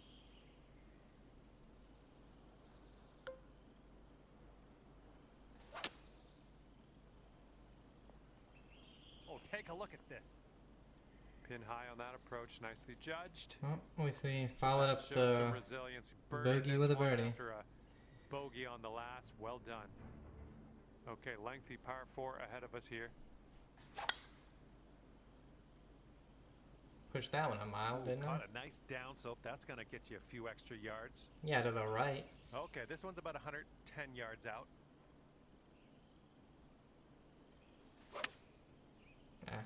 Oh, take a look at this. Pin high on that approach, nicely judged. Well, we see. Followed That up shows the some resilience. Birdied bogey this with a one birdie. After a bogey on the last. Well done. Okay, lengthy par 4 ahead of us here. Pushed that one a mile, didn't I? Caught a nice down slope. That's going to get you a few extra yards. Yeah, to the right. Okay, this one's about 110 yards out. Nah.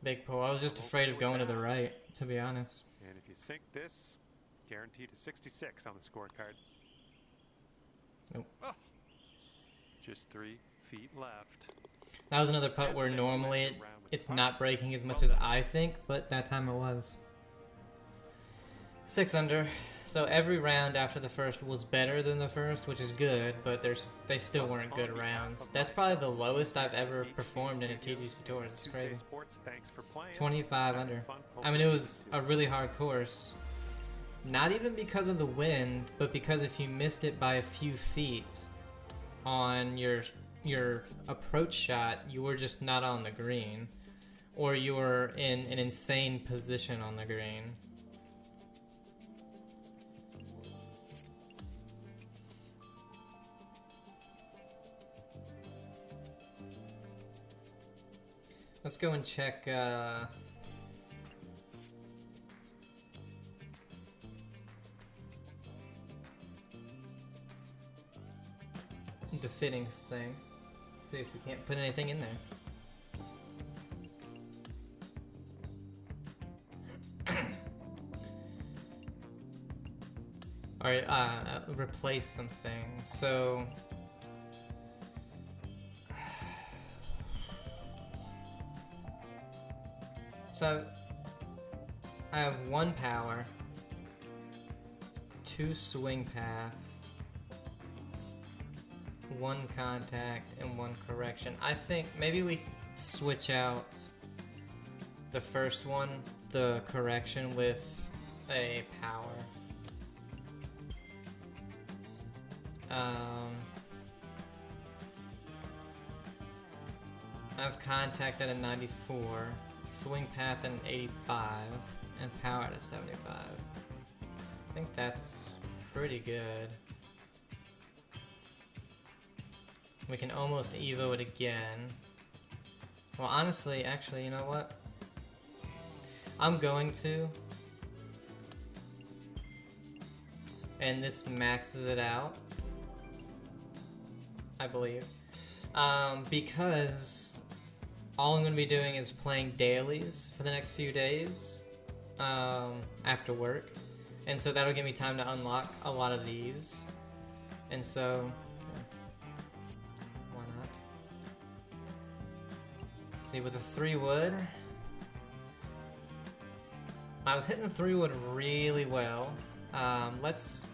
Big pull. I was just afraid of going to the right, to be honest. And if you sink this, guaranteed a 66 on the scorecard. Nope. Oh, just 3 feet left. That was another putt where normally it's not breaking as much as I think, but that time it was. 6 under. So every round after the first was better than the first, which is good, but they still weren't good rounds. That's probably the lowest I've ever performed in a TGC Tour. It's crazy. 25 under. I mean, it was a really hard course. Not even because of the wind, but because if you missed it by a few feet on your approach shot, you were just not on the green, or you were in an insane position on the green. Let's go and check the fittings thing. See if we can't put anything in there. Alright, replace some things. So I have 1 power, 2 swing path, 1 contact, and 1 correction. I think maybe we switch out the first one, the correction, with a power. I have contact at a 94, swing path at an 85, and power at a 75. I think that's pretty good. We can almost evo it again. Well, honestly, actually, you know what? I'm going to. And this maxes it out, I believe. Because all I'm going to be doing is playing dailies for the next few days after work. And so that'll give me time to unlock a lot of these. And so, why not? See, with a 3-wood, I was hitting 3-wood really well. Let's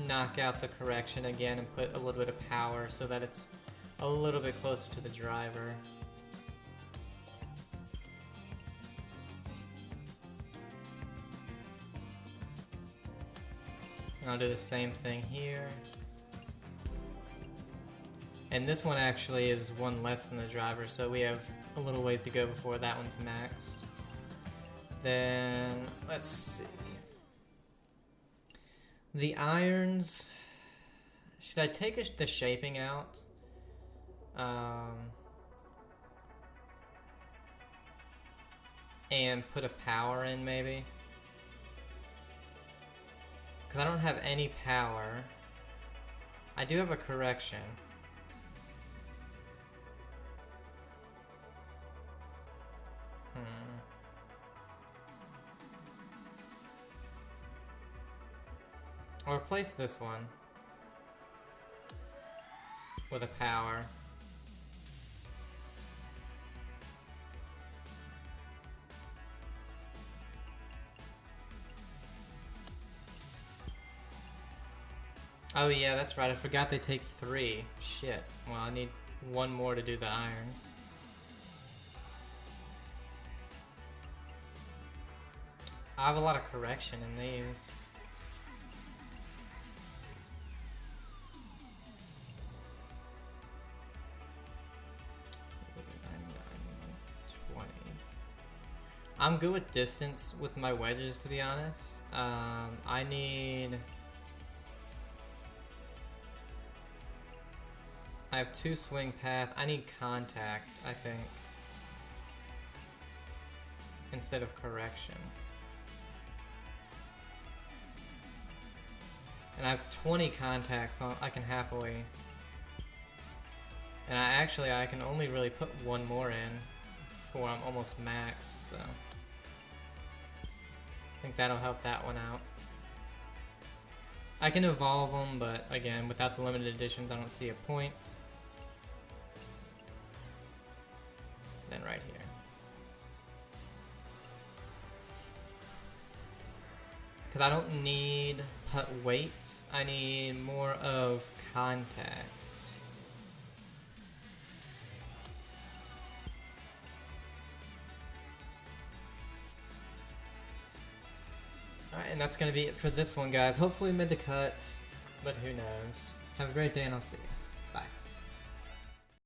knock out the correction again and put a little bit of power so that it's a little bit closer to the driver. And I'll do the same thing here. And this one actually is 1 less than the driver, so we have a little ways to go before that one's maxed. Then, let's see. The irons, should I take the shaping out? And put a power in, maybe? Because I don't have any power. I do have a correction. I'll replace this one with a power. Oh yeah, that's right. I forgot they take 3. Shit. Well, I need 1 more to do the irons. I have a lot of correction in these. I'm good with distance with my wedges, to be honest. I have 2 swing path. I need contact, I think. instead of correction. And I have 20 contacts on. I can happily. And I can only really put one more in before I'm almost maxed, so I think that'll help that one out. I can evolve them, but again, without the limited editions, I don't see a point. Then right here. Because I don't need putt weights, I need more of contact. Alright, and that's going to be it for this one, guys. Hopefully we made the cut, but who knows. Have a great day, and I'll see you.